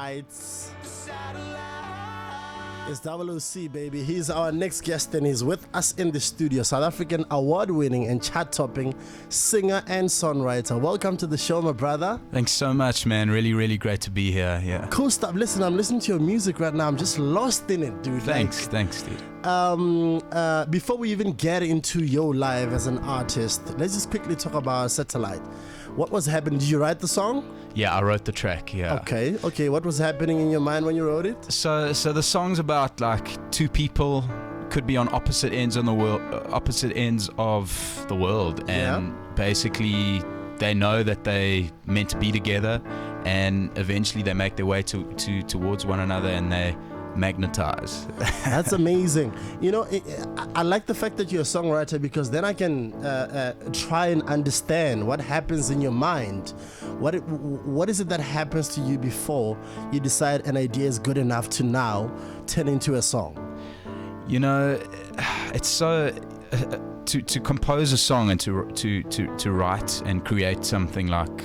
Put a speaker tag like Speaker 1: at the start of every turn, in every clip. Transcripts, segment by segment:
Speaker 1: It's OOC, baby. He's our next guest and he's with us in the studio. South African award-winning and chart-topping singer and songwriter. Welcome to the show, my brother.
Speaker 2: Thanks so much, man. Really, really great to be here. Yeah.
Speaker 1: Cool stuff. Listen, I'm listening to your music right now. I'm just lost in it, dude.
Speaker 2: Thanks, dude.
Speaker 1: Before we even get into your life as an artist, let's just quickly talk about Satellite. What was happening? Did you write the song?
Speaker 2: Yeah, I wrote the track. Yeah.
Speaker 1: Okay. What was happening in your mind when you wrote it?
Speaker 2: So the song's about like two people, could be on opposite ends of the world, and basically they know that they meant to be together, and eventually they make their way towards one another, and they magnetize.
Speaker 1: That's amazing. You know, I like the fact that you're a songwriter, because then I can try and understand what happens in your mind. What is it that happens to you before you decide an idea is good enough to now turn into a song?
Speaker 2: You know, it's so to compose a song and to write and create something like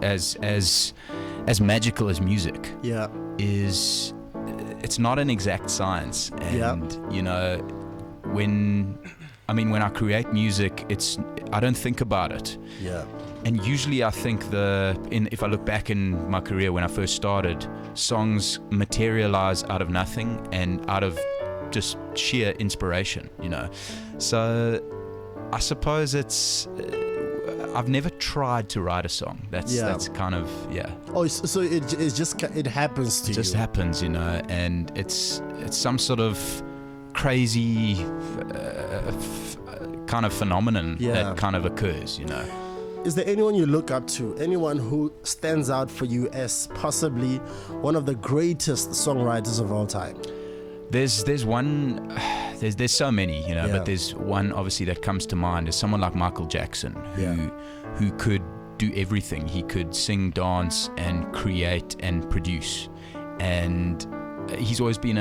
Speaker 2: as magical as music.
Speaker 1: Yeah.
Speaker 2: It's not an exact science, and you know, when I create music, I don't think about it.
Speaker 1: Yeah.
Speaker 2: And usually I think if I look back in my career when I first started, songs materialize out of nothing and out of just sheer inspiration, you know. So I suppose I've never tried to write a song. That's kind of, yeah.
Speaker 1: Oh, so it happens to you.
Speaker 2: It just happens, you know, and it's some sort of crazy kind of phenomenon that kind of occurs, you know.
Speaker 1: Is there anyone you look up to? Anyone who stands out for you as possibly one of the greatest songwriters of all time?
Speaker 2: There's one. There's so many, you know, but there's one obviously that comes to mind is someone like Michael Jackson, who could do everything. He could sing, dance, and create and produce, and he's always been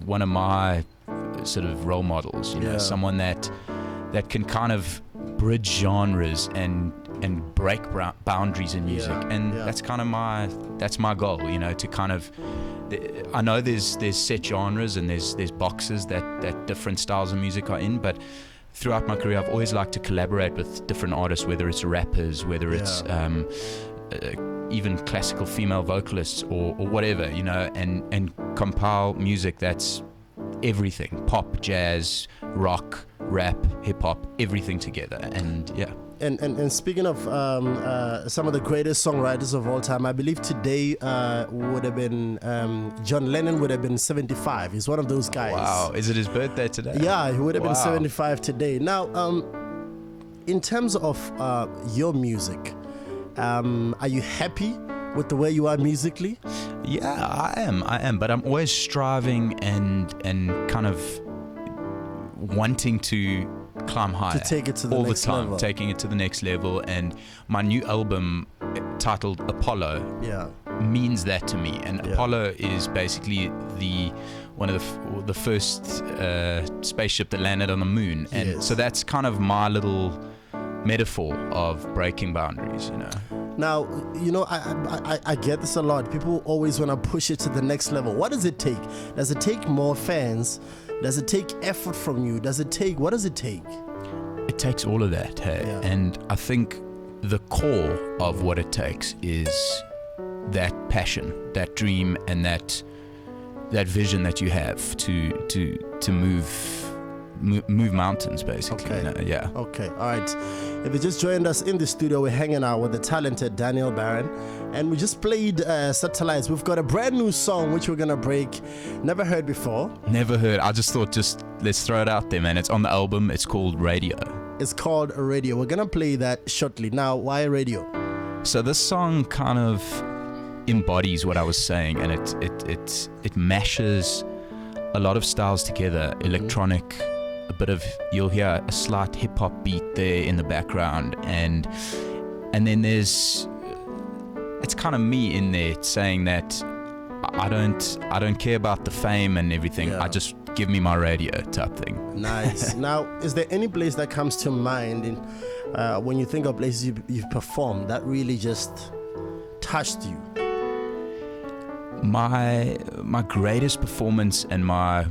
Speaker 2: one of my sort of role models. You know, someone that can kind of bridge genres and break boundaries in music, and that's kind of my goal. You know, to kind of. I know there's set genres and there's boxes that different styles of music are in, but throughout my career I've always liked to collaborate with different artists, whether it's rappers, whether it's even classical female vocalists or whatever, you know, and compile music that's everything: pop, jazz, rock, rap, hip-hop, everything together. And
Speaker 1: And speaking of some of the greatest songwriters of all time, I believe today would have been John Lennon would have been 75. He's one of those guys.
Speaker 2: Wow, is it his birthday today?
Speaker 1: Yeah, he would have been 75 today. Now, in terms of your music, are you happy with the way you are musically?
Speaker 2: Yeah, I am, but I'm always striving and kind of wanting to climb higher,
Speaker 1: to take it to the
Speaker 2: all
Speaker 1: next
Speaker 2: the time,
Speaker 1: level.
Speaker 2: taking it to the next level. And my new album, titled Apollo, means that to me. And Apollo is basically one of the first spaceship that landed on the moon, and so that's kind of my little metaphor of breaking boundaries, you know.
Speaker 1: Now, you know, I get this a lot. People always want to push it to the next level. What does it take? Does it take more fans? Does it take effort from you? What does it take?
Speaker 2: It takes all of that, hey? And I think the core of what it takes is that passion, that dream, and that vision that you have to move mountains, basically.
Speaker 1: Okay.
Speaker 2: You know?
Speaker 1: Okay. All right. If you just joined us in the studio, we're hanging out with the talented Daniel Baron, and we just played Satellites. We've got a brand new song which we're gonna break. Never heard before.
Speaker 2: Never heard. I just thought, let's throw it out there, man. It's on the album. It's called Radio.
Speaker 1: It's called Radio. We're gonna play that shortly. Now, why Radio?
Speaker 2: So this song kind of embodies what I was saying, and it mashes a lot of styles together. Electronic. A bit of, you'll hear a slight hip hop beat there in the background, and then it's kind of me in there saying that I don't care about the fame and everything. I just give me my radio type thing.
Speaker 1: Nice. Now, is there any place that comes to mind when you think of places you've performed that really just touched you?
Speaker 2: My greatest performance and my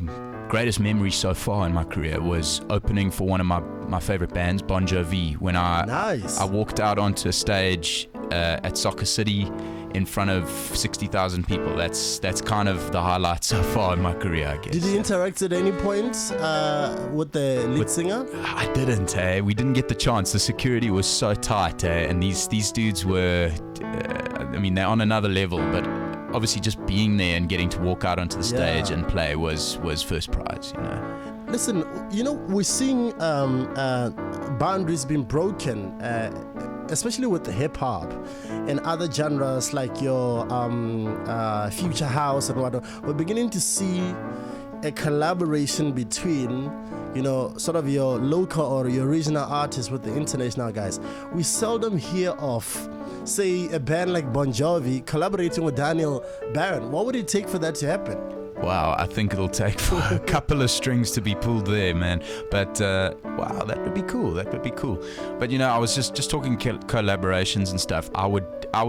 Speaker 2: greatest memory so far in my career was opening for one of my favorite bands, Bon Jovi, when I walked out onto a stage at Soccer City in front of 60,000 people. That's kind of the highlight so far in my career, I guess.
Speaker 1: Did you interact at any point with the lead singer?
Speaker 2: I didn't. We didn't get the chance. The security was so tight, and these dudes were, they're on another level, but obviously just being there and getting to walk out onto the stage and play was first prize, you know.
Speaker 1: Listen, we're seeing boundaries being broken, especially with the hip hop and other genres like your future house and whatnot. We're beginning to see a collaboration between, sort of your local or your regional artists with the international guys. We seldom hear of, say, a band like Bon Jovi collaborating with Daniel Baron. What would it take for that to happen?
Speaker 2: Wow, I think it'll take a couple of strings to be pulled there, man. But wow, that would be cool. But I was just talking collaborations and stuff. I would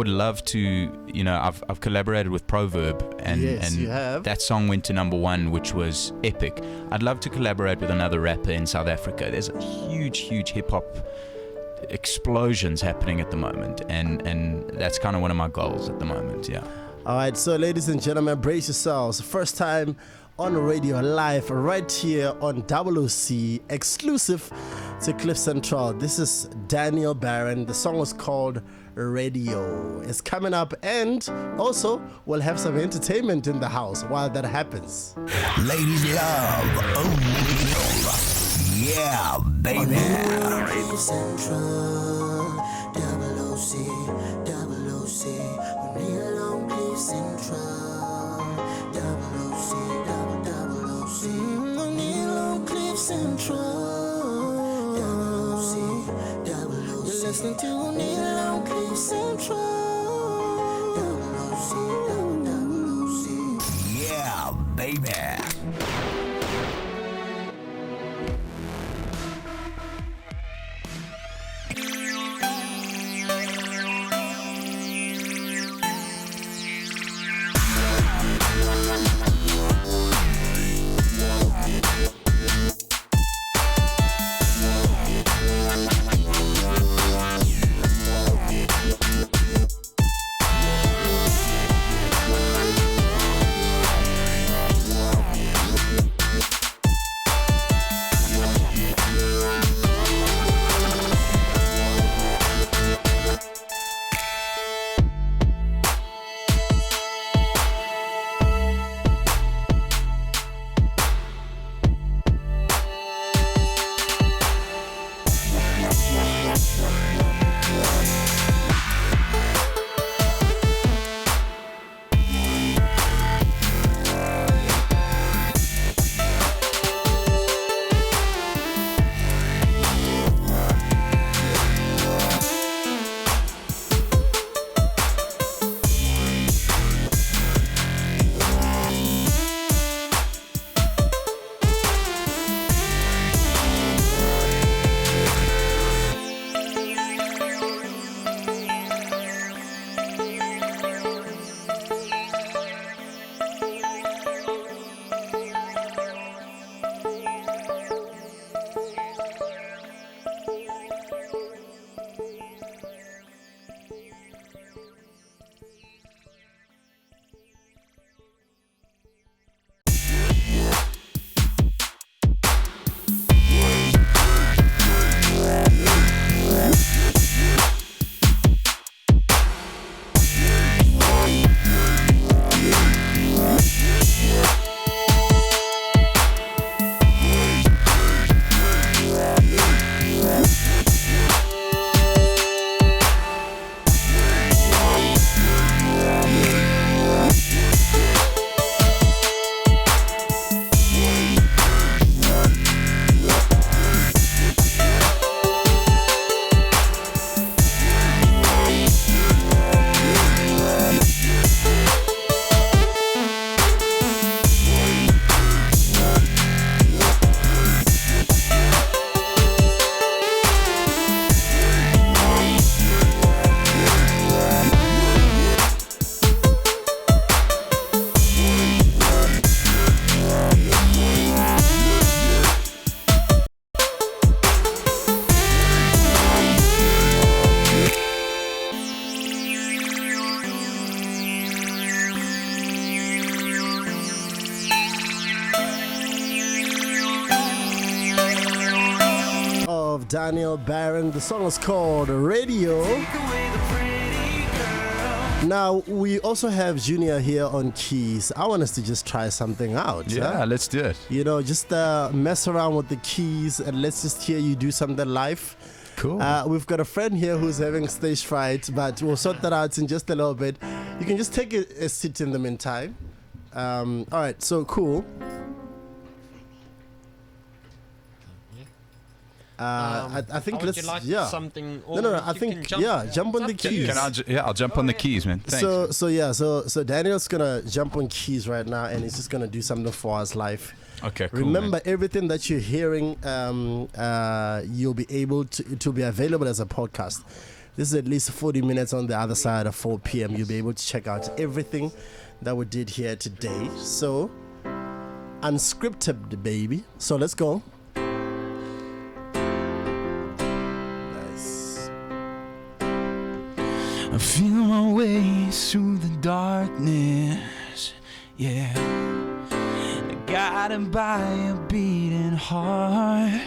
Speaker 2: love to. I've collaborated with Proverb, and
Speaker 1: you have.
Speaker 2: That song went to #1, which was epic. I'd love to collaborate with another rapper in South Africa. There's a huge hip hop explosions happening at the moment, and that's kind of one of my goals at the moment. Yeah.
Speaker 1: All right, so ladies and gentlemen, brace yourselves. First time on radio live right here on OOC, exclusive to CliffCentral. This is Daniel Baron. The song was called Radio. It's coming up, and also we'll have some entertainment in the house while that happens.
Speaker 3: Ladies love Oneal. Yeah, baby.
Speaker 4: CliffCentral, OOC, Oneal on CliffCentral, OOC, Oneal on CliffCentral, OOC. You're listening to Oneal on CliffCentral, OOC.
Speaker 3: Yeah, baby.
Speaker 1: Daniel Baron. The song is called Radio. Now, we also have Junior here on keys. I want us to just try something out.
Speaker 2: Yeah, let's do it.
Speaker 1: You know, just mess around with the keys and let's just hear you do something live.
Speaker 2: Cool.
Speaker 1: We've got a friend here who's having stage fright, but we'll sort that out in just a little bit. You can just take a seat in the meantime. All right, so cool. I think let's
Speaker 5: something.
Speaker 1: No. I think jump on the keys.
Speaker 2: I'll jump on the keys, man. Thanks.
Speaker 1: So Daniel's gonna jump on keys right now, and he's just gonna do something for us live.
Speaker 2: Okay, cool.
Speaker 1: Remember,
Speaker 2: man.
Speaker 1: everything that you're hearing, you'll be able to be available as a podcast. This is at least 40 minutes on the other side of 4 p.m. You'll be able to check out everything that we did here today. So, unscripted, baby. So let's go.
Speaker 2: I feel my way through the darkness, yeah, guided by a beating heart.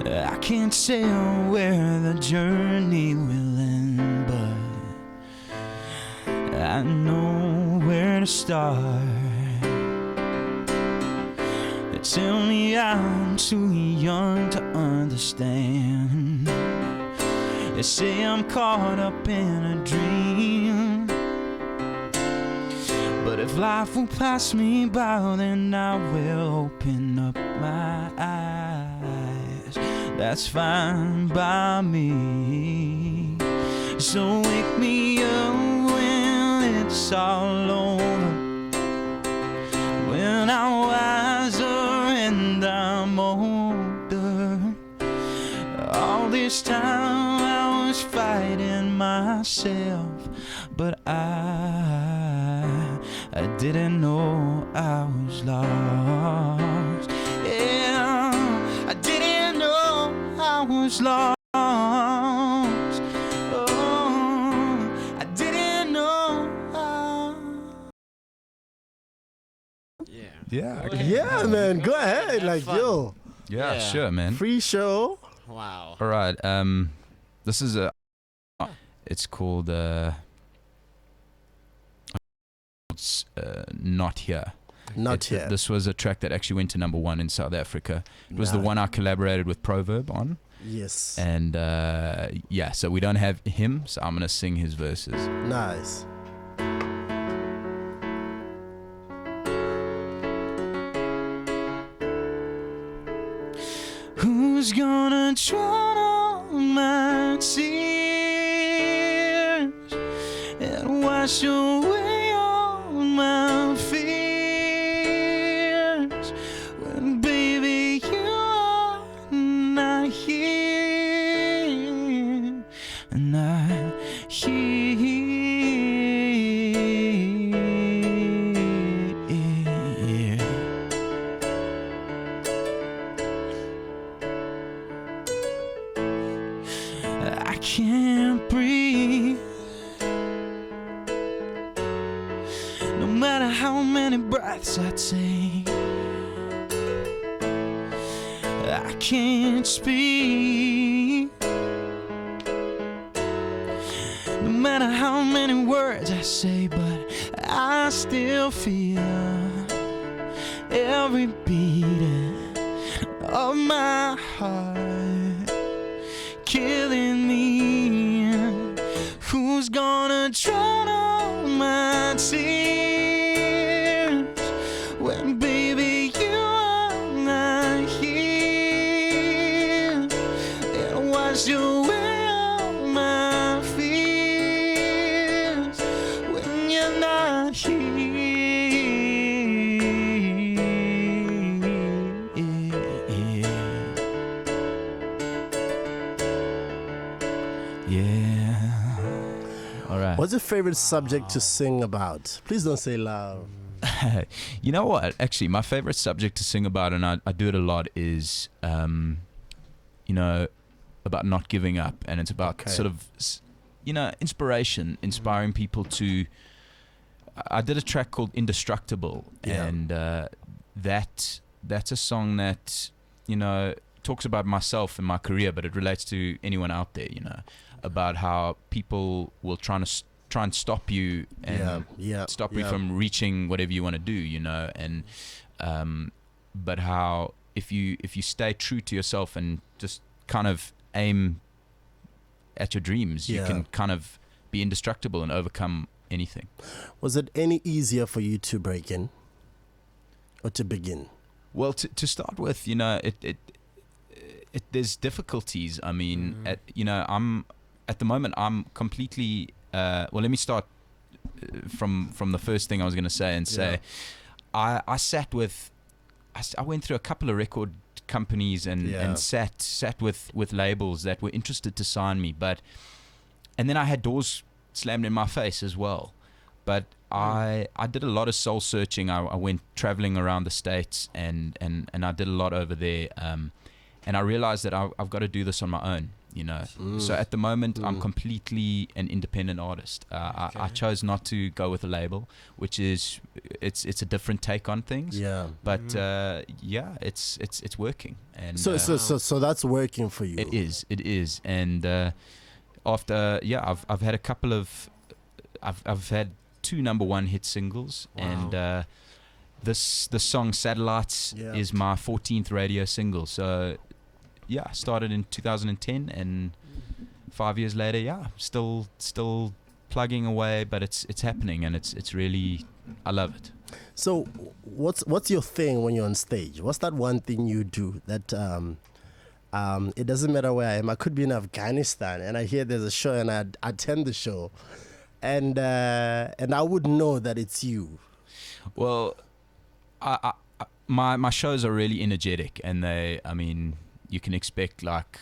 Speaker 2: I can't tell where the journey will end, but I know where to start. They tell me I'm too young to understand. They say I'm caught up in a dream, but if life will pass me by, then I will open up my eyes. That's fine by me. So wake me up when it's all over, when I'm wiser and I'm older. All this time fighting myself, but I didn't know I was lost. Yeah, I didn't know I was lost. Oh, I didn't know.
Speaker 1: Yeah, man, go ahead. Like, yo.
Speaker 2: Yeah, sure, man.
Speaker 1: Free show.
Speaker 5: Wow.
Speaker 2: All right. This is it's called it's Not Here. This was a track that actually went to #1 in South Africa. It was the one I collaborated with Proverb on.
Speaker 1: Yes.
Speaker 2: And so we don't have him, so I'm gonna sing his verses.
Speaker 1: Nice.
Speaker 2: Who's gonna drown all my tears and wash away all my fears when, baby, you are not here and I hear. I can't breathe. No matter how many breaths I take, I can't speak. No matter how many words I say, but I still feel every beating of my heart killing me. Who's gonna drown all my tears when, baby, you are not here and wash away all my fears when you're not here.
Speaker 1: What's your favorite subject to sing about? Please don't say love.
Speaker 2: You know what? Actually, my favorite subject to sing about, and I do it a lot, is, about not giving up. And it's about sort of, inspiration, inspiring people to... I did a track called Indestructible, and that's a song that, talks about myself and my career, but it relates to anyone out there, you know, about how people will try and stop you and stop you from reaching whatever you want to do, you know, and but how if you stay true to yourself and just kind of aim at your dreams, you can kind of be indestructible and overcome anything.
Speaker 1: Was it any easier for you to break in or to begin?
Speaker 2: Well, to start with, you know, it there's difficulties. I mean, at the moment I'm completely. Well, let me start from the first thing I was going to say and say, I went through a couple of record companies and sat with labels that were interested to sign me, and then I had doors slammed in my face as well. But I did a lot of soul searching. I went traveling around the States and I did a lot over there. And I realized that I've got to do this on my own, you know. So at the moment, I'm completely an independent artist. I chose not to go with a label, which is it's a different take on things. Yeah. But it's working. And
Speaker 1: so that's working for you.
Speaker 2: It is. And after I've had a couple of I've had 2 number 1 hit singles, and the song Satellites is my 14th radio single. So I started in 2010, and 5 years later, still plugging away, but it's happening, and it's really, I love it.
Speaker 1: So what's your thing when you're on stage? What's that one thing you do that it doesn't matter where I am? I could be in Afghanistan and I hear there's a show and I attend the show, and I would know that it's you.
Speaker 2: Well, my shows are really energetic, and you can expect like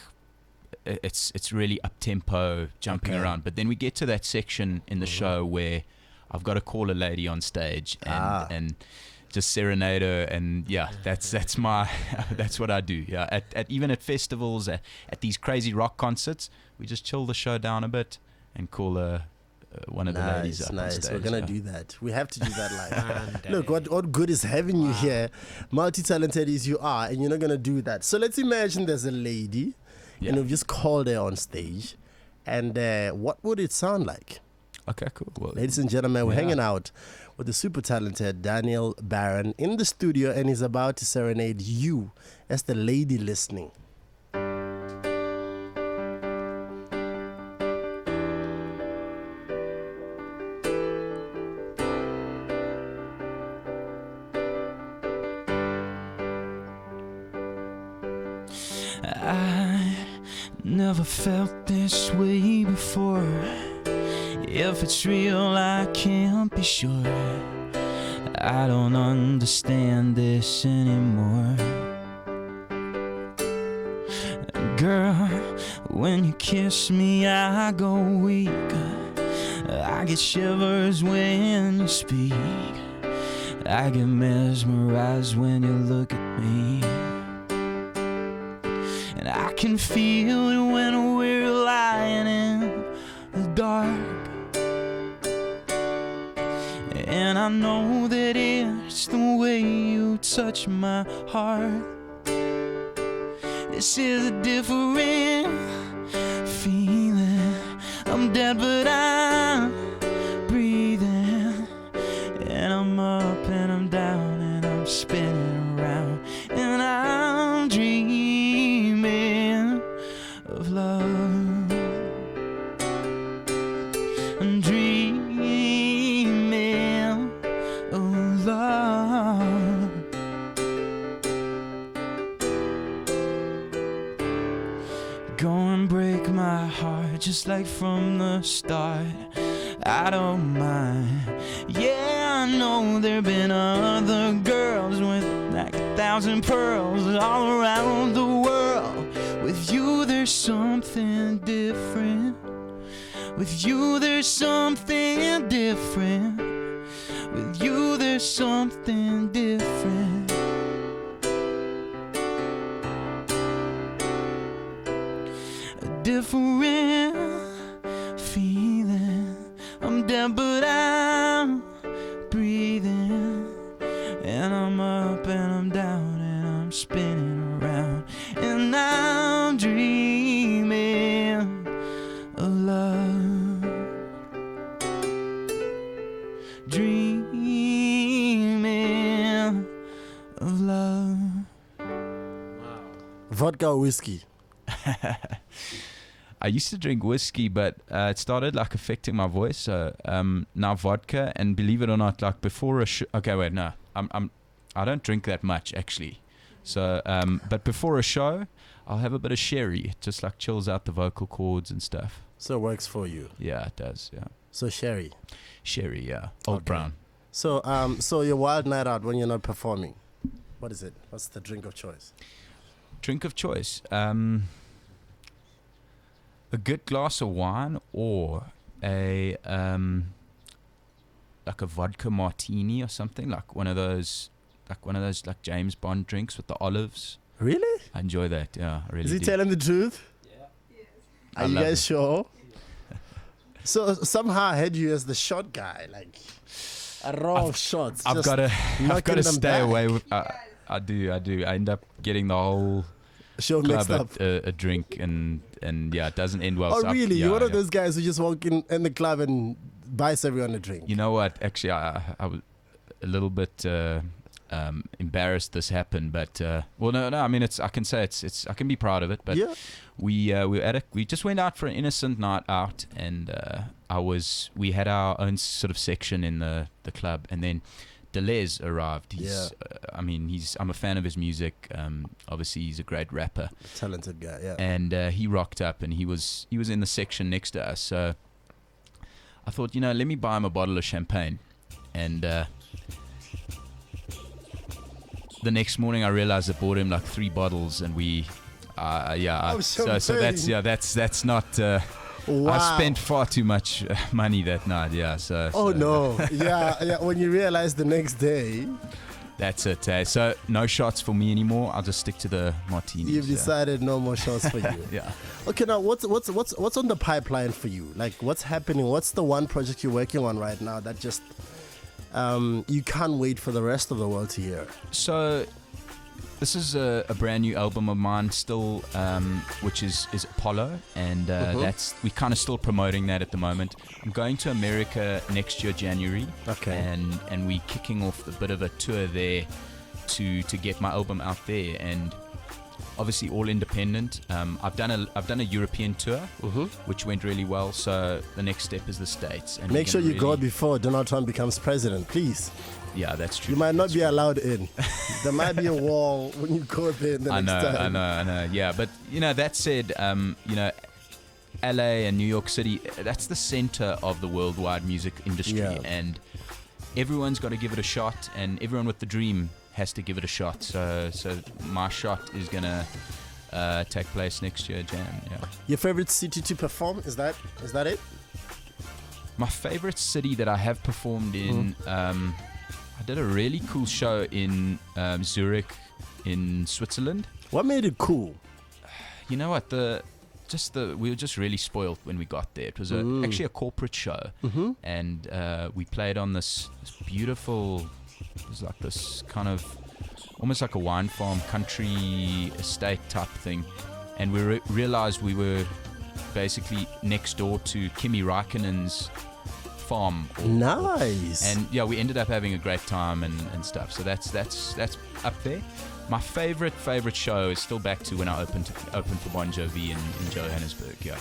Speaker 2: it's really up tempo, jumping around. But then we get to that section in the show where I've got to call a lady on stage and just serenade her, and that's my that's what I do. Yeah, at even at festivals, at these crazy rock concerts, we just chill the show down a bit and call one of the ladies up on stage.
Speaker 1: We're gonna do that. We have to do that live. Look, what good is having you here, multi-talented as you are, and you're not gonna do that. So let's imagine there's a lady, and we've just called her on stage, and what would it sound like?
Speaker 2: Okay, cool. Well,
Speaker 1: ladies and gentlemen, we're hanging out with the super talented Daniel Baron in the studio, and he's about to serenade you as the lady listening.
Speaker 5: I never felt this way before. If it's real, I can't be sure. I don't understand this anymore. Girl, when you kiss me, I go weak. I get shivers when you speak. I get mesmerized when you look at me. And I can feel it when we're lying in the dark. And I know that it's the way you touch my heart. This is a different feeling. I'm dead but I'm breathing. And I'm up and I'm down and I'm spinning around. And I'm dreaming of love. I'm dreaming of love. Go and break my heart just like from the start. I don't mind. Yeah, I know there've been other girls with like 1,000 pearls all around the world. With you there's something different. With you there's something different. With you there's something different. A different feeling. I'm dead but I'm breathing. And I'm up and I'm down and I'm spinning around. And dreaming of love.
Speaker 1: Vodka or whiskey?
Speaker 2: I used to drink whiskey, but it started like affecting my voice. So now vodka, and believe it or not, like before a show. Okay, wait, no, I don't drink that much actually. So, but before a show, I'll have a bit of sherry. It just like chills out the vocal cords and stuff.
Speaker 1: So it works for you.
Speaker 2: Yeah, it does. Yeah.
Speaker 1: So sherry.
Speaker 2: Sherry, yeah. Old Brown.
Speaker 1: So so your wild night out when you're not performing, what is it? What's the drink of choice?
Speaker 2: Drink of choice. A good glass of wine or a like a vodka martini or something, like one of those like James Bond drinks with the olives.
Speaker 1: Really?
Speaker 2: I enjoy that. Yeah, I really
Speaker 1: Is he
Speaker 2: do.
Speaker 1: telling the truth?
Speaker 6: Yeah.
Speaker 1: Are
Speaker 2: I
Speaker 1: you
Speaker 2: love
Speaker 1: guys
Speaker 2: it.
Speaker 1: sure? So somehow I had you as the shot guy, like a row of shots.
Speaker 2: I've
Speaker 1: just
Speaker 2: got to
Speaker 1: knocking them
Speaker 2: stay
Speaker 1: back.
Speaker 2: away with. I do. I end up getting the whole
Speaker 1: show mixed
Speaker 2: club
Speaker 1: up.
Speaker 2: a drink, and yeah, it doesn't end well.
Speaker 1: Oh
Speaker 2: So
Speaker 1: really?
Speaker 2: yeah,
Speaker 1: You're one of
Speaker 2: yeah.
Speaker 1: those guys who just walk in the club and buys everyone a drink.
Speaker 2: You know what? Actually, I was a little bit embarrassed this happened, but well, no. I mean, I can say it's. I can be proud of it. But
Speaker 1: Yeah.
Speaker 2: we just went out for an innocent night out, and we had our own sort of section in the club, and then Deleuze arrived. I'm a fan of his music. Obviously, he's a great rapper,
Speaker 1: Talented guy. Yeah.
Speaker 2: and he rocked up, and he was in the section next to us. So I thought, let me buy him a bottle of champagne, and the next morning I realized I bought him like 3 bottles, and we so that's not
Speaker 1: Wow.
Speaker 2: I spent far too much money that night.
Speaker 1: Oh no. yeah. When you realize the next day,
Speaker 2: That's it. So no shots for me anymore. I'll just stick to the martinis.
Speaker 1: you've decided no more shots for you.
Speaker 2: Yeah.
Speaker 1: Okay, now what's on the pipeline for you? Like, what's happening? What's the one project you're working on right now that just you can't wait for the rest of the world to hear?
Speaker 2: So this is a brand new album of mine still, which is Apollo, and that's we kind of still promoting that at the moment. I'm going to America next year, January,
Speaker 1: Okay.
Speaker 2: and we kicking off a bit of a tour there to get my album out there, and obviously all independent. I've done a European tour, which went really well. So the next step is the States, and
Speaker 1: Make
Speaker 2: we're
Speaker 1: sure
Speaker 2: gonna
Speaker 1: you go
Speaker 2: really-
Speaker 1: before Donald Trump becomes president, please.
Speaker 2: Yeah, that's true.
Speaker 1: You might not be allowed in. There might be a wall when you go there the next time.
Speaker 2: I know. Yeah, but that said, LA and New York City, that's the center of the worldwide music industry,
Speaker 1: Yeah.
Speaker 2: and everyone's got to give it a shot, and everyone with the dream has to give it a shot. So my shot is gonna take place next year, Jan. Yeah.
Speaker 1: Your favorite city to perform, is that it?
Speaker 2: My favorite city that I have performed in, I did a really cool show in Zurich, in Switzerland.
Speaker 1: What made it cool?
Speaker 2: You know what? We were just really spoiled when we got there. It was actually a corporate show, and we played on this beautiful. It was like this kind of almost like a wine farm, country estate type thing, and we realized we were basically next door to Kimi Raikkonen's farm.
Speaker 1: Nice.
Speaker 2: And yeah, we ended up having a great time and stuff. So that's up there. My favorite show is still back to when I opened for Bon Jovi in Johannesburg. Yeah,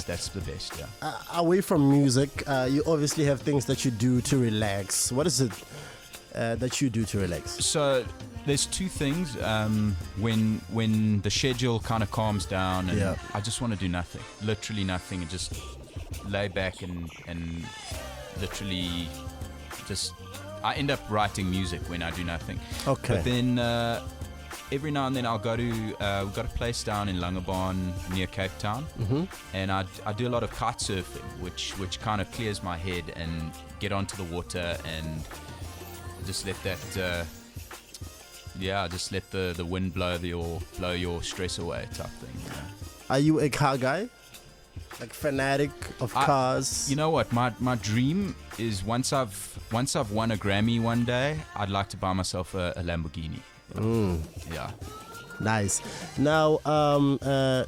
Speaker 2: that's the best. Yeah.
Speaker 1: Away from music, you obviously have things that you do to relax. What is it that you do to relax?
Speaker 2: So there's 2 things. When the schedule kind of calms down, and
Speaker 1: Yeah.
Speaker 2: I just want to do nothing, literally nothing, and just lay back and literally just. I end up writing music when I do nothing.
Speaker 1: Okay.
Speaker 2: But then every now and then I'll go to we've got a place down in Langebaan near Cape Town, and I do a lot of kite surfing, which kind of clears my head, and get onto the water and just let that just let the wind blow your stress away type thing. You know?
Speaker 1: Are you a car guy? Like fanatic of cars?
Speaker 2: You know what? My dream is once I've won a Grammy one day, I'd like to buy myself a Lamborghini. Yeah.
Speaker 1: Nice. Now,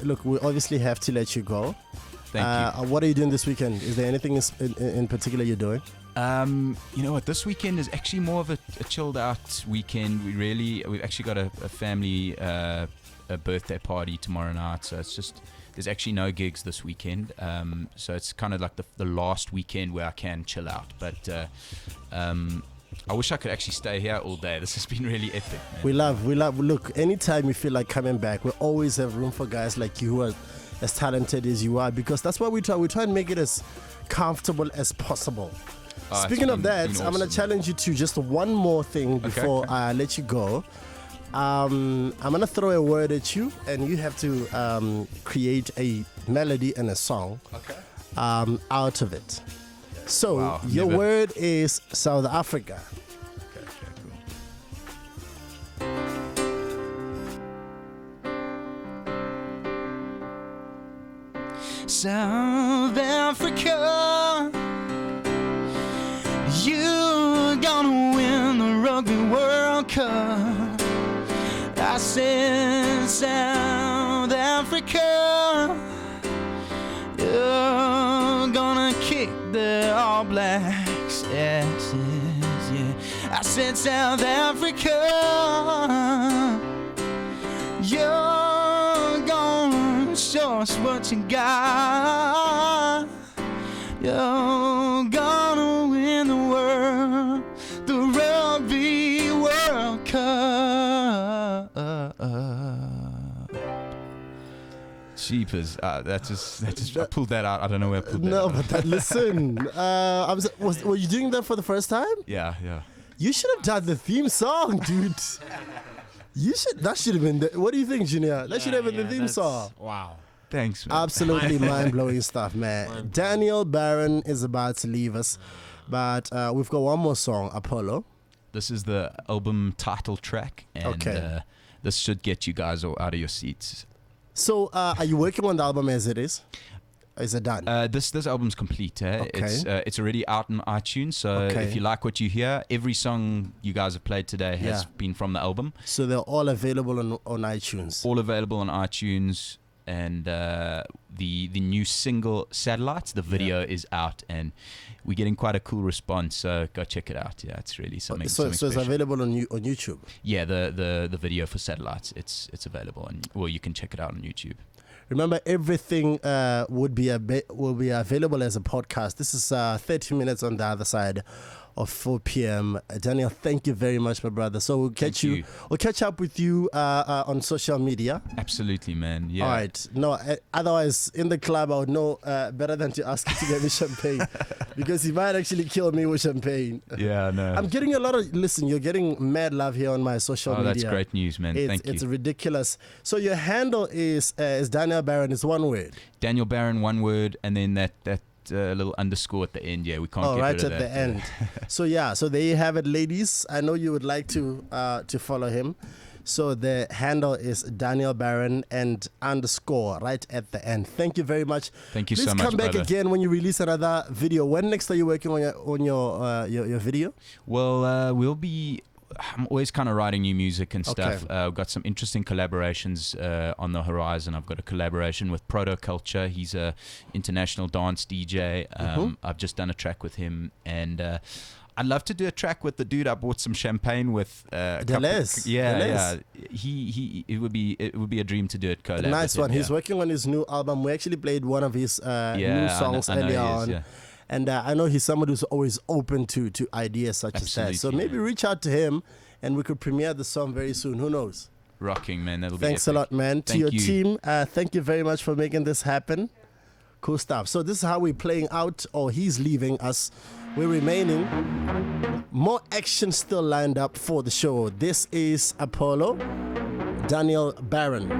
Speaker 1: look, we obviously have to let you go.
Speaker 2: Thank you.
Speaker 1: What are you doing this weekend? Is there anything in particular you're doing?
Speaker 2: You know what? This weekend is actually more of a chilled out weekend. We've actually got a family a birthday party tomorrow night, so it's just there's actually no gigs this weekend. So it's kind of like the last weekend where I can chill out. But I wish I could actually stay here all day. This has been really epic, man.
Speaker 1: We love. Look, anytime you feel like coming back, we always have room for guys like you who are as talented as you are, because that's what we try. We try and make it as comfortable as possible. Speaking of that,
Speaker 2: awesome.
Speaker 1: I'm going to challenge you to just one more thing before I let you go. I'm going to throw a word at you, and you have to create a melody and a song out of it. So, your word is South Africa.
Speaker 2: Okay, cool.
Speaker 5: South Africa, you're gonna win the Rugby World Cup. I said South Africa, you're gonna kick the All Blacks' asses, yeah. I said South Africa, you're gonna show us what you got. You're gonna win the Rugby World Cup.
Speaker 2: Jeepers, that just I pulled that out. I don't know where I pulled that
Speaker 1: No,
Speaker 2: out.
Speaker 1: but listen, were you doing that for the first time?
Speaker 2: Yeah.
Speaker 1: You should have done the theme song, dude. That should have been what do you think, Junior? That should have been the theme song.
Speaker 6: Wow.
Speaker 2: Thanks, man.
Speaker 1: Absolutely mind-blowing stuff, man. Daniel Baron is about to leave us, but we've got one more song, Apollo.
Speaker 2: This is the album title track, and this should get you guys all out of your seats.
Speaker 1: So, are you working on the album as it is? Is it done?
Speaker 2: This album's complete. It's already out on iTunes. So if you like what you hear, every song you guys have played today has been from the album.
Speaker 1: So they're all available on iTunes.
Speaker 2: All available on iTunes, and the new single Satellites, the video is out, and we're getting quite a cool response. So go check it out. Yeah, it's really something.
Speaker 1: So it's available on YouTube.
Speaker 2: Yeah, the video for Satellites, it's available, and you can check it out on YouTube.
Speaker 1: Remember, everything will be available as a podcast. This is 30 minutes on the other side of 4 p.m. Daniel, thank you very much, my brother. So we'll catch up with you on social media.
Speaker 2: Absolutely, man. Yeah.
Speaker 1: All right. No, otherwise in the club I would know better than to ask you to get me champagne, because he might actually kill me with champagne.
Speaker 2: Yeah, no.
Speaker 1: I'm getting a lot of you're getting mad love here on my social media.
Speaker 2: Oh, that's great news, man. Thank you.
Speaker 1: It's ridiculous. So your handle is Daniel Baron, is one word.
Speaker 2: Daniel Baron, one word, and then that little underscore at the end. Yeah, we can't get
Speaker 1: right
Speaker 2: rid of
Speaker 1: at
Speaker 2: that.
Speaker 1: the end. So there you have it, ladies. I know you would like to follow him. So the handle is Daniel Baron and underscore right at the end. Thank you very much.
Speaker 2: Thank you
Speaker 1: Please
Speaker 2: so much,
Speaker 1: come back
Speaker 2: brother.
Speaker 1: again when you release another video. When next are you working on your video?
Speaker 2: Well, I'm always kind of writing new music and stuff. I've got some interesting collaborations on the horizon. I've got a collaboration with Proto Culture. He's a international dance DJ. I've just done a track with him, and I'd love to do a track with the dude I bought some champagne with.
Speaker 1: Deleuze.
Speaker 2: Yeah. It would be a dream to do it collab.
Speaker 1: Nice one. He's working on his new album. We actually played one of his new songs earlier on. Yeah. And I know he's somebody who's always open to ideas such as that. So maybe reach out to him and we could premiere the song very soon. Who knows?
Speaker 2: Rocking, man. That'll
Speaker 1: Thanks
Speaker 2: be
Speaker 1: a lot, man.
Speaker 2: Thank
Speaker 1: to your
Speaker 2: you.
Speaker 1: team, thank you very much for making this happen. Cool stuff. So this is how we're playing out, or he's leaving us. We're remaining. More action still lined up for the show. This is Apollo, Daniel Baron.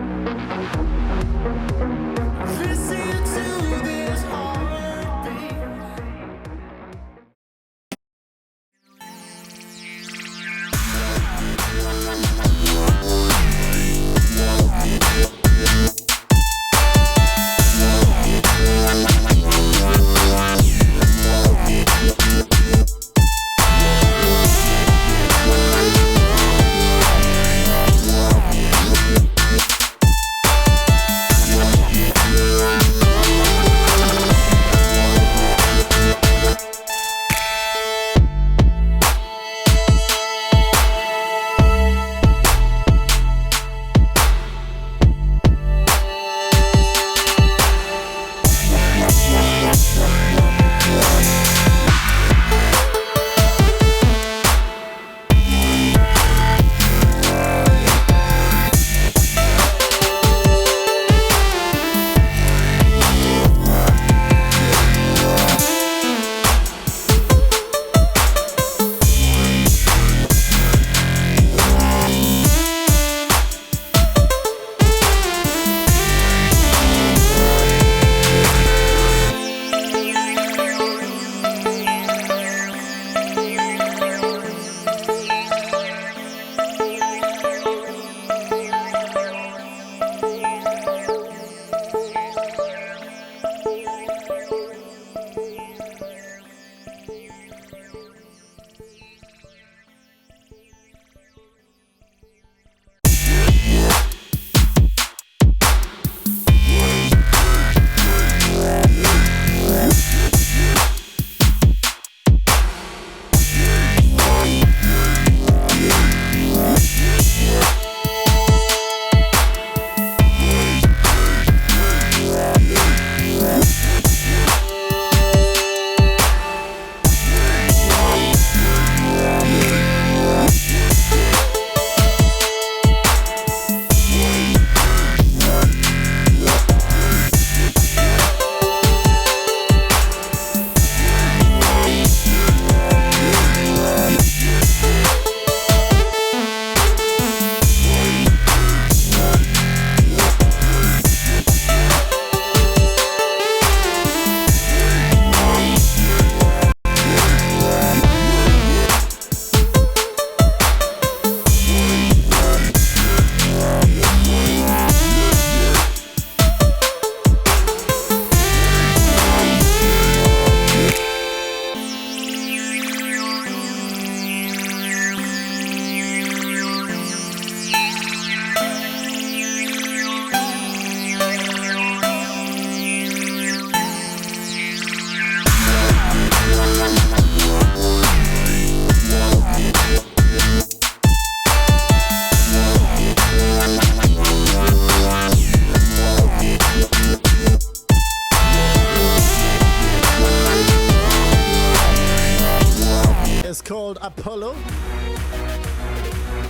Speaker 1: is called Apollo.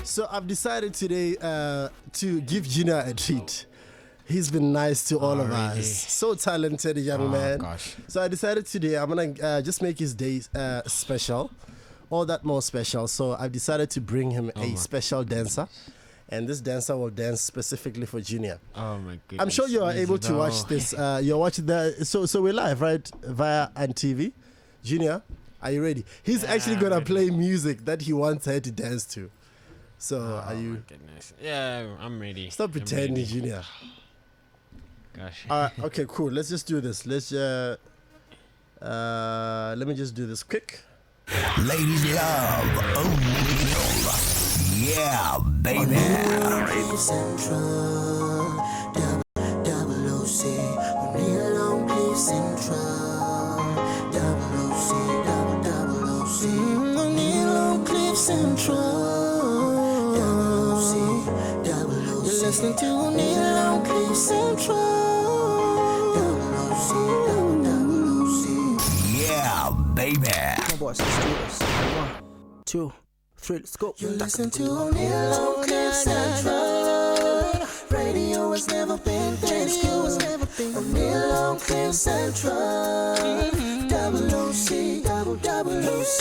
Speaker 1: So I've decided today to give Junior a treat. He's been nice to all of us. So talented young man.
Speaker 2: Gosh.
Speaker 1: So I decided today I'm going to just make his day special. All that more special. So I've decided to bring him a special dancer. And this dancer will dance specifically for Junior.
Speaker 6: Oh my goodness.
Speaker 1: I'm sure you are able to watch this. You're watching so we're live, right? Via TV. Junior, are you ready? He's actually going to play music that he wants her to dance to. So are you?
Speaker 6: My goodness. Yeah, I'm ready.
Speaker 1: Stop pretending, Junior.
Speaker 6: Gosh.
Speaker 1: Okay, cool. Let's just do this. Let's let me just do this quick.
Speaker 3: Ladies love Oneal. Yeah, baby.
Speaker 4: CliffCentral, double OC, Oneal on CliffCentral, double OC, double OC, Oneal on CliffCentral, double OC. You're listening to Oneal on CliffCentral, double OC.
Speaker 3: Yeah, baby.
Speaker 7: Come on, boys, let's do this. 1, 2, 3, let's go.
Speaker 4: You listen to Oneal on CliffCentral. Radio has never been this good. Oneal on CliffCentral. Double OC, double OC.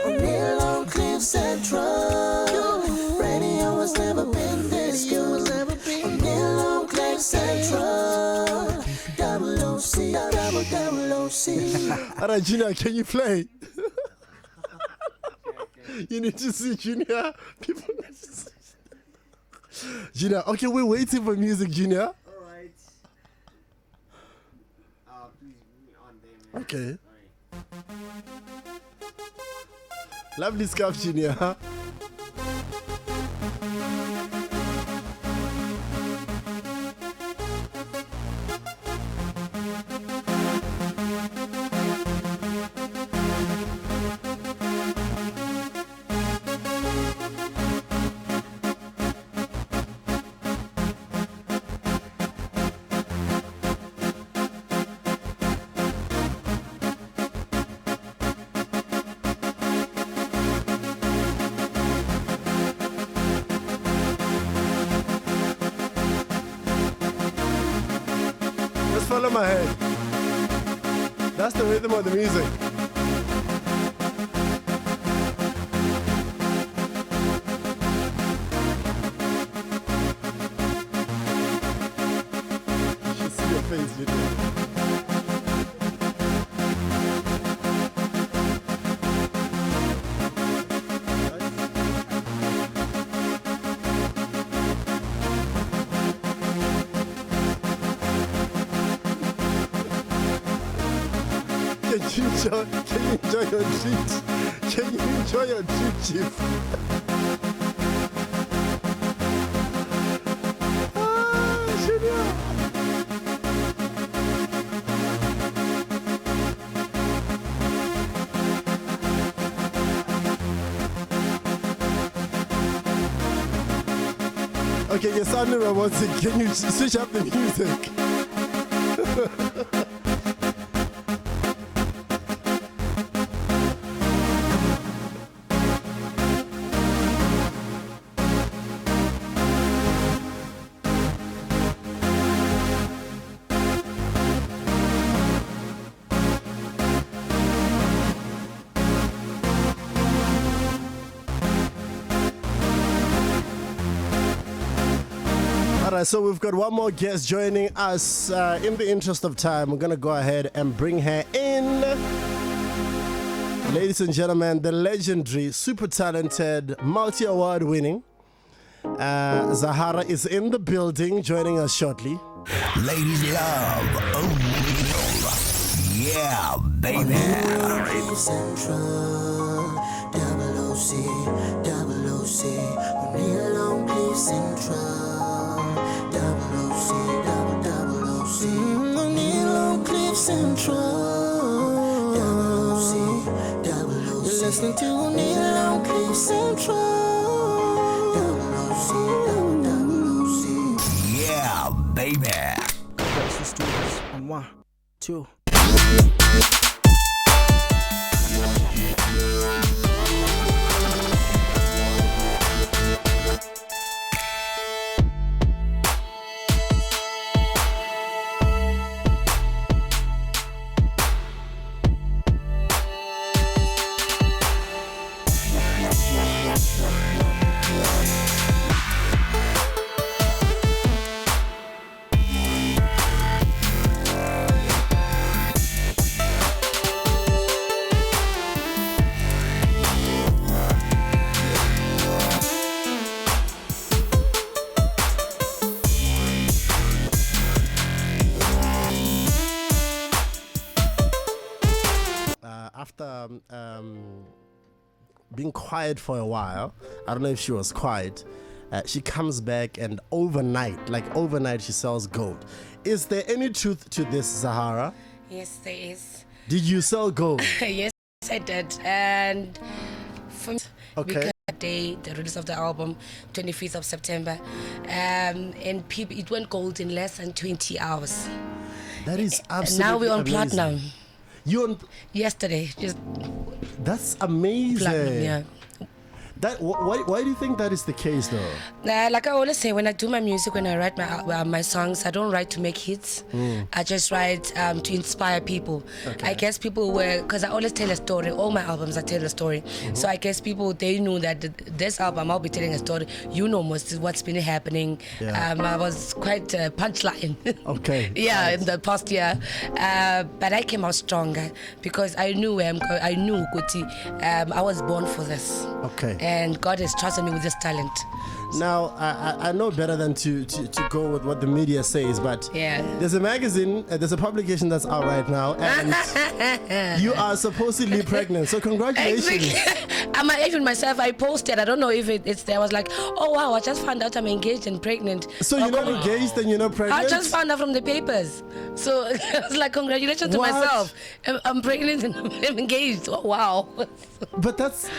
Speaker 4: Oneal on CliffCentral. Radio has never been this good. Oneal on CliffCentral. Double OC, double OC.
Speaker 1: All right, Junior, can you play? You need to see Junior. People need to see. Junior, okay, we're waiting for music, Junior.
Speaker 8: All right. Please on there, man.
Speaker 1: Okay. Lovely scarf, Junior. Just follow my head. That's the rhythm of the music. You should see your face, Junior. Can you enjoy your treat? Can you enjoy your treat, Chief? Junior. Okay, you're sounding robotic. Can you switch up the music? All right, so we've got one more guest joining us. In the interest of time, we're going to go ahead and bring her in. Ladies and gentlemen, the legendary, super talented, multi-award winning Zahara is in the building, joining us shortly.
Speaker 3: Ladies love Oneal. Yeah, baby.
Speaker 4: CliffCentral, double OC, Oneal on CliffCentral, double OC, double OC, Oneal on CliffCentral, double OC. You're listening to Oneal on CliffCentral, double OC.
Speaker 3: Yeah, baby.
Speaker 7: Boys, let's do this. On 1, 2.
Speaker 1: being quiet for a while. I don't know if she was quiet. She comes back and overnight she sells gold. Is there any truth to this, Zahara?
Speaker 9: Yes, there is.
Speaker 1: Did you sell gold?
Speaker 9: Yes, I did. And for me,
Speaker 1: Okay.
Speaker 9: the release of the album, 25th of September, and people, it went gold in less than 20 hours.
Speaker 1: That is absolutely
Speaker 9: Now we're on
Speaker 1: amazing.
Speaker 9: platinum.
Speaker 1: You on?
Speaker 9: Yesterday, just
Speaker 1: That's amazing.
Speaker 9: platinum, yeah.
Speaker 1: That why do you think that is the case though?
Speaker 9: Like I always say, when I do my music, when I write my songs, I don't write to make hits. I just write to inspire people. I guess people were, because I always tell a story. All my albums, I tell a story. So I guess people, they knew that this album, I'll be telling a story. You know most of what's been happening.
Speaker 1: Yeah.
Speaker 9: I was quite punchline.
Speaker 1: Okay.
Speaker 9: Yeah,
Speaker 1: Right.
Speaker 9: in the past year. But I came out stronger because I knew where I'm going. I knew, Kuti, I was born for this.
Speaker 1: Okay.
Speaker 9: And God has trusted me with this talent.
Speaker 1: Now, I know better than to go with what the media says, but
Speaker 9: Yeah.
Speaker 1: there's a magazine, there's a publication that's out right now, and you are supposedly pregnant. So congratulations.
Speaker 9: I'm even myself, I posted, I don't know if it's there. I was like, oh wow, I just found out I'm engaged and pregnant.
Speaker 1: So you're not engaged and you're not pregnant?
Speaker 9: I just found out from the papers. So I was like, congratulations to
Speaker 1: What?
Speaker 9: myself. I'm pregnant and I'm engaged. Oh, wow.
Speaker 1: But that's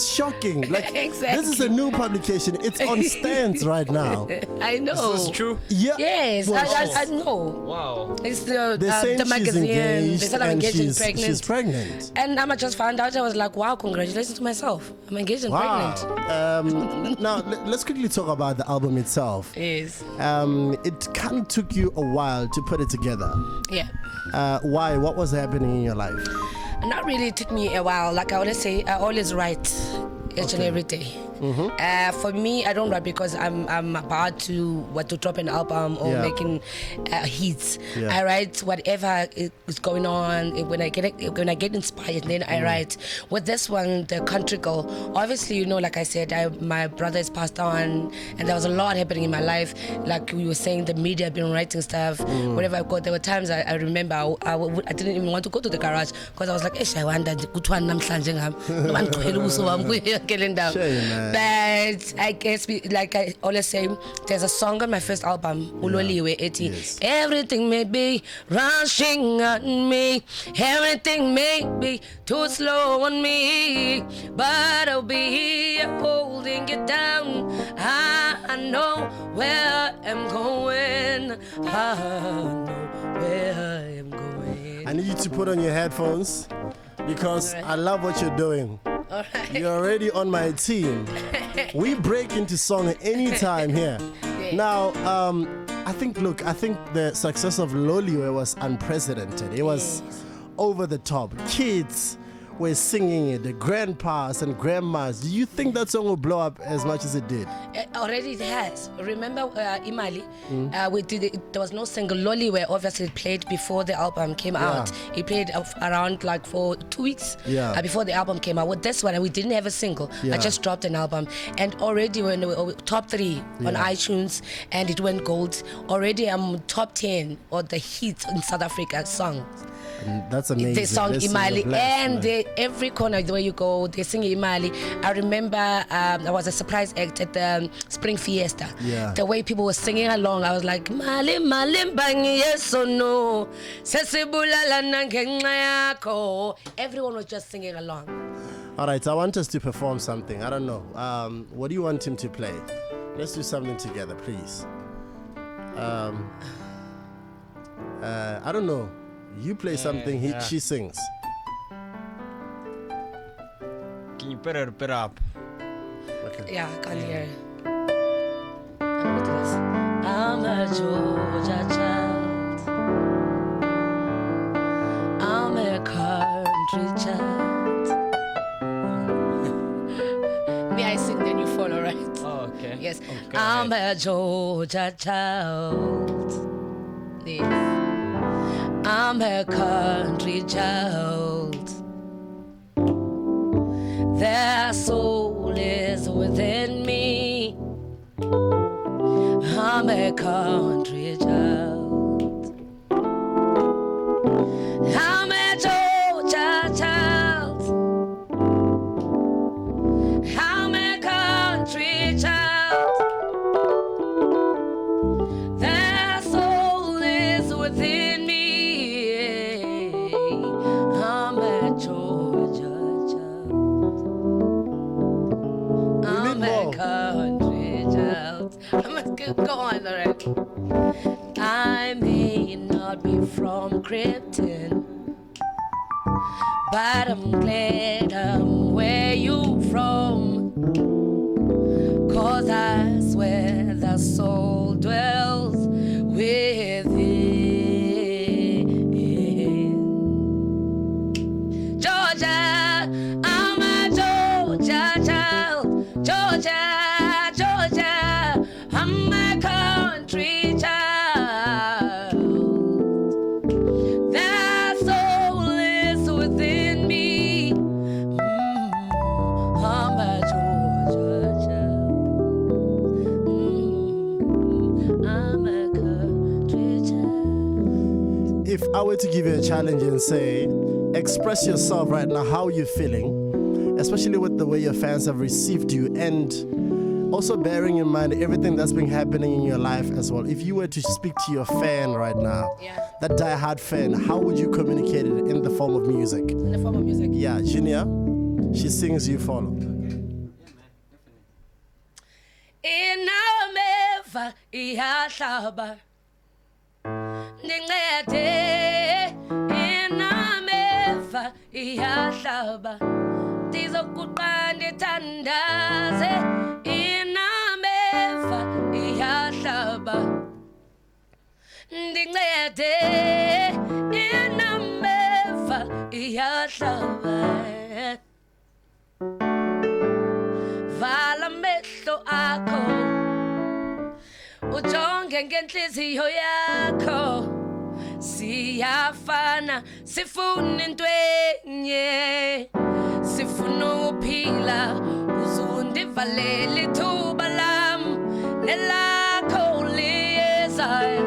Speaker 1: shocking. Like,
Speaker 9: Exactly.
Speaker 1: this is a new publication. It's on stands right now.
Speaker 9: I know.
Speaker 6: This is true.
Speaker 1: Yeah.
Speaker 9: Yes,
Speaker 1: Well,
Speaker 9: I know.
Speaker 6: Wow.
Speaker 9: It's
Speaker 1: They're saying
Speaker 9: the
Speaker 1: she's
Speaker 9: magazine. They
Speaker 1: engaged
Speaker 9: said I'm
Speaker 1: and
Speaker 9: engaged and pregnant.
Speaker 1: she's pregnant.
Speaker 9: And I just found out, I was like, wow, congratulations to myself. I'm engaged and
Speaker 1: Wow.
Speaker 9: pregnant.
Speaker 1: Now let's quickly talk about the album itself.
Speaker 9: Yes.
Speaker 1: It kind of took you a while to put it together.
Speaker 9: Yeah.
Speaker 1: Why? What was happening in your life?
Speaker 9: Not really, it took me a while. Like I always say, I always write each and every day. For me, I don't write because I'm about to drop an album or
Speaker 1: Yeah.
Speaker 9: making hits.
Speaker 1: Yeah.
Speaker 9: I write whatever is going on. When I get inspired, then I write. With this one, the country girl, obviously, you know, like I said, my brother is passed on, and there was a lot happening in my life. Like we were saying, the media have been writing stuff. Whenever I go, there were times I remember I didn't even want to go to the garage because I was like, I wonder,
Speaker 1: Shame, man.
Speaker 9: but I guess, like I always say, there's a song on my first album, Uloliwe, Eti.
Speaker 1: Yes.
Speaker 9: Everything may be rushing on me, everything may be too slow on me, but I'll be here holding it down. I know where I'm going. I know where I am going.
Speaker 1: I need you to put on your headphones because I love what you're doing.
Speaker 9: All right.
Speaker 1: You're already on my team. We break into song anytime here. Now, I think the success of Loliwe was unprecedented. It was over the top. Kids were singing it, the grandpas and grandmas. Do you think that song will blow up as much as it did?
Speaker 9: Already it has. Remember Imali? We did it. There was no single. Loliwe obviously played before the album came out. He played around like for 2 weeks before the album came out. With this one, we didn't have a single.
Speaker 1: Yeah.
Speaker 9: I just dropped an album, and already we're in the top 3 on iTunes, and it went gold. Already I'm top 10 of the hits in South Africa songs.
Speaker 1: And that's amazing.
Speaker 9: They sung
Speaker 1: Listen,
Speaker 9: Imali,
Speaker 1: you're blessed,
Speaker 9: and
Speaker 1: man.
Speaker 9: every corner where you go, they sing Imali. I remember I was a surprise act at the Spring Fiesta.
Speaker 1: Yeah.
Speaker 9: The way people were singing along, I was like, Mali, Mali, Bangi, yes or no. Sesibulala nangenxa yakho. Everyone was just singing along.
Speaker 1: All right, I want us to perform something. I don't know. What do you want him to play? Let's do something together, please. I don't know. You play something, she sings.
Speaker 6: Can you put it up?
Speaker 1: Okay.
Speaker 9: Yeah, I can't hear it. I'm gonna do this. I'm a Georgia child. I'm a country child. Me, I sing, then you follow, right?
Speaker 6: Oh, okay.
Speaker 9: Yes.
Speaker 6: Oh, go
Speaker 9: I'm
Speaker 6: ahead.
Speaker 9: a Georgia child. Yes. I'm a country child. Their soul is within me. I'm a country child. I'm a Georgia child. Go on, alright. I may not be from Krypton, but I'm glad I'm where you from. 'Cause I swear the soul dwells within. Georgia, I'm a Georgia child. Georgia, Georgia, I'm a country child. That soul is within me. I'm a Georgia child. I'm a country child.
Speaker 1: If I were to give you a challenge and say, express yourself right now, how you're feeling, especially with the way your fans have received you, and also bearing in mind everything that's been happening in your life as well. If you were to speak to your fan right now, that die-hard fan, how would you communicate it in the form of music?
Speaker 9: In the form of music.
Speaker 1: Yeah, Junior, she sings, you follow.
Speaker 9: Inameva iyahlaba Nincede inameva iyahlaba Ndizokuqa ndithandaze inameva iyahlaba Ndincede inameva iyahlaba Vala mehlo akho ujonge ngenhliziyo yakho siyafana sifuna intwenye sifuna ukuphila uzundivalele ithuba lam nelakho liyezayo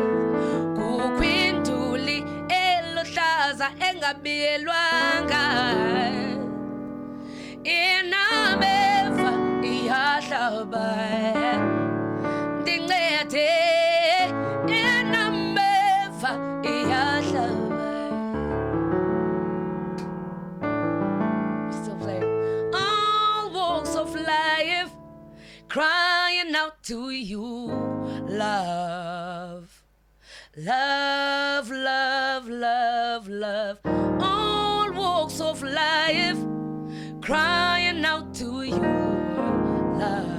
Speaker 9: kukwinduli eluhlaza engabiyelwanga inameva iyahlaba Ndincede inameva iyahlaba Still playing. All walks of life crying out to you love Love, love, love, love All walks of life crying out to you love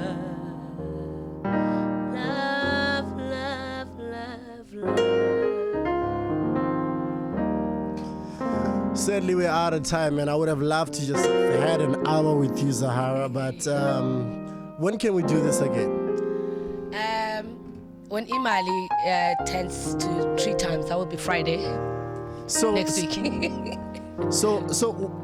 Speaker 9: Love, love, love, love
Speaker 1: Sadly, we're out of time, and I would have loved to just have had an hour with you, Zahara, but when can we do this again?
Speaker 9: When Imali turns to 3 times, that will be Friday
Speaker 1: So
Speaker 9: next week.
Speaker 1: So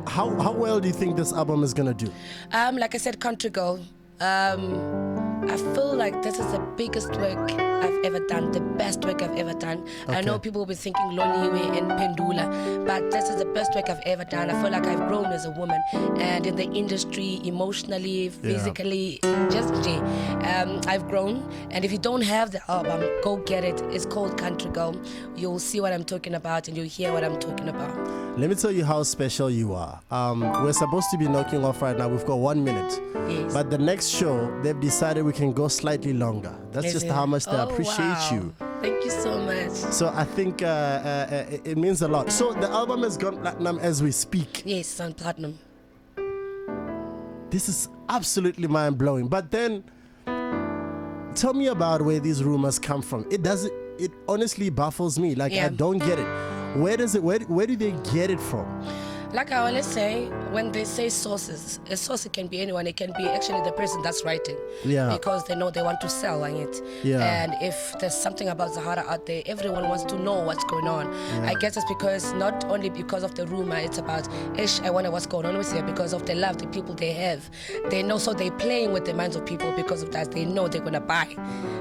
Speaker 1: how well do you think this album is gonna do?
Speaker 9: Like I said, Country Girl. I feel like this is the biggest work I've ever done, the best work I've ever done. I know people will be thinking Loniwe and Pendula, but this is the best work I've ever done. I feel like I've grown as a woman and in the industry, emotionally, physically, just I've grown. And if you don't have the album, go get it. It's called Country Girl. You'll see what I'm talking about and you'll hear what I'm talking about.
Speaker 1: Let me tell you how special you are. We're supposed to be knocking off right now. We've got 1 minute.
Speaker 9: Yes.
Speaker 1: But the next show, they've decided we can go slightly longer. That's
Speaker 9: Is
Speaker 1: just
Speaker 9: it?
Speaker 1: how much they
Speaker 9: Oh,
Speaker 1: appreciate
Speaker 9: wow.
Speaker 1: you.
Speaker 9: Thank you so much.
Speaker 1: So I think it means a lot. So the album has gone platinum as we speak.
Speaker 9: Yes, on platinum.
Speaker 1: This is absolutely mind-blowing. But then, tell me about where these rumors come from. It honestly baffles me. Like, I don't get it. Where do they get it from?
Speaker 9: Like I always say, when they say sources, a source, it can be anyone. It can be actually the person that's writing.
Speaker 1: Yeah.
Speaker 9: Because they know they want to sell on it.
Speaker 1: Yeah.
Speaker 9: And if there's something about Zahara out there, everyone wants to know what's going on.
Speaker 1: Yeah.
Speaker 9: I guess it's because, not only because of the rumor, it's about, I wonder what's going on with here, because of the love, the people they have. They know, so they're playing with the minds of people because of that. They know they're going to buy.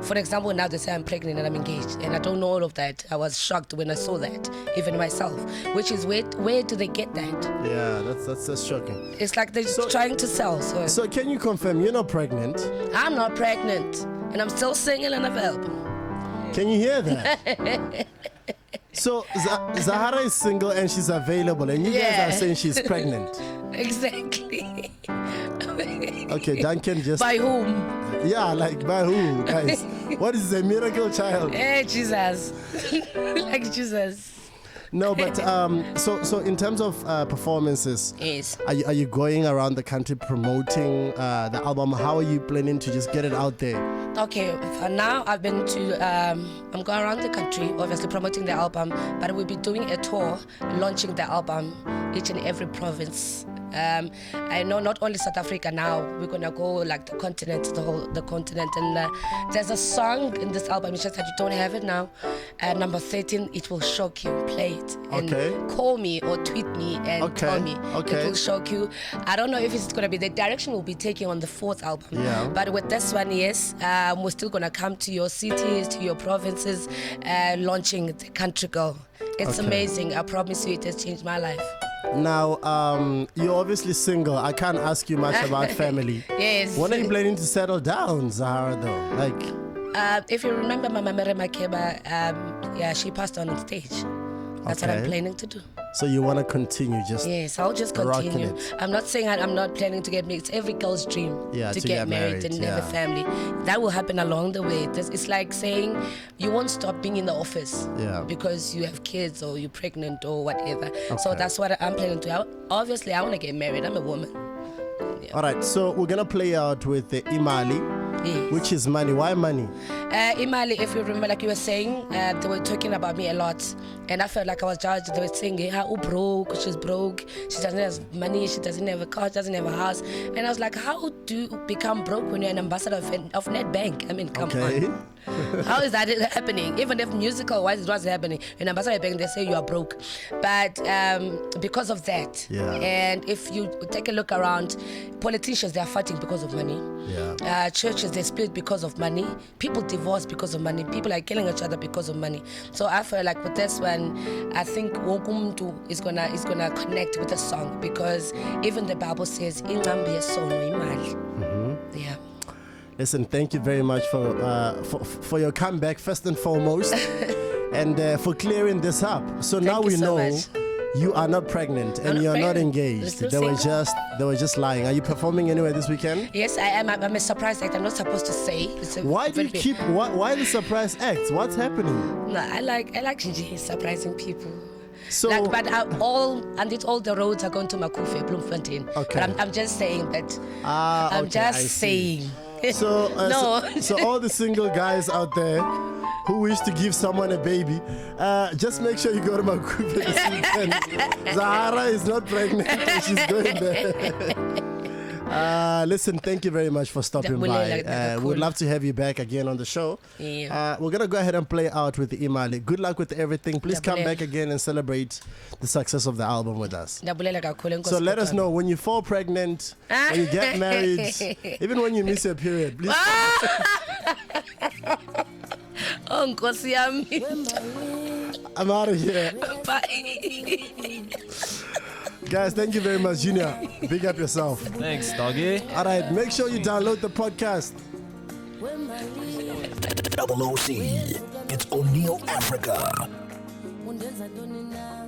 Speaker 9: For example, now they say I'm pregnant and I'm engaged. And I don't know all of that. I was shocked when I saw that, even myself. Which is, where do they get that?
Speaker 1: Yeah, that's shocking.
Speaker 9: It's like they're trying to sell.
Speaker 1: So can you confirm you're not pregnant?
Speaker 9: I'm not pregnant, and I'm still single and available.
Speaker 1: Can you hear that? So Zahara is single and she's available, and you guys are saying she's pregnant.
Speaker 9: Exactly.
Speaker 1: Okay, Duncan just.
Speaker 9: By whom?
Speaker 1: Yeah, like by who, guys? What is a miracle child?
Speaker 9: Hey, Jesus. Like Jesus.
Speaker 1: No, but so in terms of performances,
Speaker 9: Yes.
Speaker 1: are you going around the country promoting the album? How are you planning to just get it out there?
Speaker 9: Okay, for now I've been to, I'm going around the country, obviously promoting the album, but we'll be doing a tour, launching the album each and every province. I know not only South Africa now, we're gonna go like the continent, the continent, and there's a song in this album, it's just that you don't have it now. Number 13, it will shock you, play it. And
Speaker 1: Okay.
Speaker 9: call me or tweet me and tell me.
Speaker 1: Okay.
Speaker 9: It will shock you. I don't know if it's gonna be the direction we'll be taking on the 4th album.
Speaker 1: Yeah.
Speaker 9: But with this one, yes, we're still gonna come to your cities, to your provinces, launching the Country Girl. It's
Speaker 1: Okay.
Speaker 9: amazing. I promise you, it has changed my life.
Speaker 1: Now, you're obviously single. I can't ask you much about family.
Speaker 9: Yes.
Speaker 1: When are you planning to settle down, Zahara, though? Like,
Speaker 9: If you remember Mama Mary Makeba, yeah, she passed on stage. That's what I'm
Speaker 1: Okay.
Speaker 9: planning to do.
Speaker 1: so you want to continue just
Speaker 9: Yes, I'll just
Speaker 1: rocking
Speaker 9: continue.
Speaker 1: it.
Speaker 9: I'm not saying I'm not planning to get married. It's every girl's dream
Speaker 1: Yeah,
Speaker 9: to
Speaker 1: to
Speaker 9: get
Speaker 1: get
Speaker 9: married
Speaker 1: married,
Speaker 9: and have a
Speaker 1: yeah.
Speaker 9: family. That will happen along the way. It's like saying you won't stop being in the office
Speaker 1: Yeah.
Speaker 9: because you have kids or you're pregnant or whatever. So
Speaker 1: Okay.
Speaker 9: that's what I'm planning to do. Obviously, I want to get married. I'm a woman.
Speaker 1: All right, so we're going to play out with the Imali,
Speaker 9: Yes.
Speaker 1: which is money. Why money?
Speaker 9: Imali, if you remember, like you were saying, they were talking about me a lot, and I felt like I was judged. They were saying, "Hey, how broke? She's broke. She doesn't have money. She doesn't have a car. She doesn't have a house." And I was like, "How do you become broke when you're an ambassador of NetBank? I mean, come
Speaker 1: Okay.
Speaker 9: on. How is that happening? Even if musical-wise it was happening, in ambassador bank they say you are broke, but because of that,
Speaker 1: Yeah.
Speaker 9: and if you take a look around, politicians, they are fighting because of money.
Speaker 1: Yeah.
Speaker 9: Churches, they split because of money. People divorce because of money. People are killing each other because of money. So I feel like with this one, I think Wokumtu is gonna connect with the song, because even the Bible says "Ingambi yesono imali." Yeah.
Speaker 1: Listen, thank you very much for your comeback, first and foremost, and for clearing this up. So now
Speaker 9: Thank
Speaker 1: we
Speaker 9: you so
Speaker 1: know
Speaker 9: much.
Speaker 1: you are not pregnant and
Speaker 9: not
Speaker 1: you're not
Speaker 9: pregnant.
Speaker 1: engaged.
Speaker 9: You're still
Speaker 1: They were just lying. Are you performing anywhere this weekend?
Speaker 9: Yes, I am. I'm a surprise act. I'm not supposed to say. It's a
Speaker 1: Why do you
Speaker 9: very big-
Speaker 1: keep? Why the surprise acts? What's happening?
Speaker 9: No, I like surprising people.
Speaker 1: So
Speaker 9: But all the roads are going to Makufe, Bloemfontein.
Speaker 1: Okay.
Speaker 9: But I'm just saying that. I'm
Speaker 1: okay, I
Speaker 9: just
Speaker 1: see.
Speaker 9: saying.
Speaker 1: So,
Speaker 9: No.
Speaker 1: so all the single guys out there who wish to give someone a baby, just make sure you go to Makupe this weekend. Zahara is not pregnant, but she's going there. Listen, thank you very much for stopping by. We'd love to have you back again on the show.
Speaker 9: Yeah.
Speaker 1: We're going to go ahead and play out with the Imali. Good luck with everything. Please come back again and celebrate the success of the album with us. So let us know when you fall pregnant, when you get married, even when you miss your period. Please.
Speaker 9: Oh, Nkosi yami.
Speaker 1: I'm out of here.
Speaker 9: Bye.
Speaker 1: Guys, thank you very much, Junior. Big up yourself.
Speaker 6: Thanks, doggy.
Speaker 1: All right, make sure you download the podcast.
Speaker 3: OOC. It's Oneal Africa.
Speaker 4: Undenza ntoni na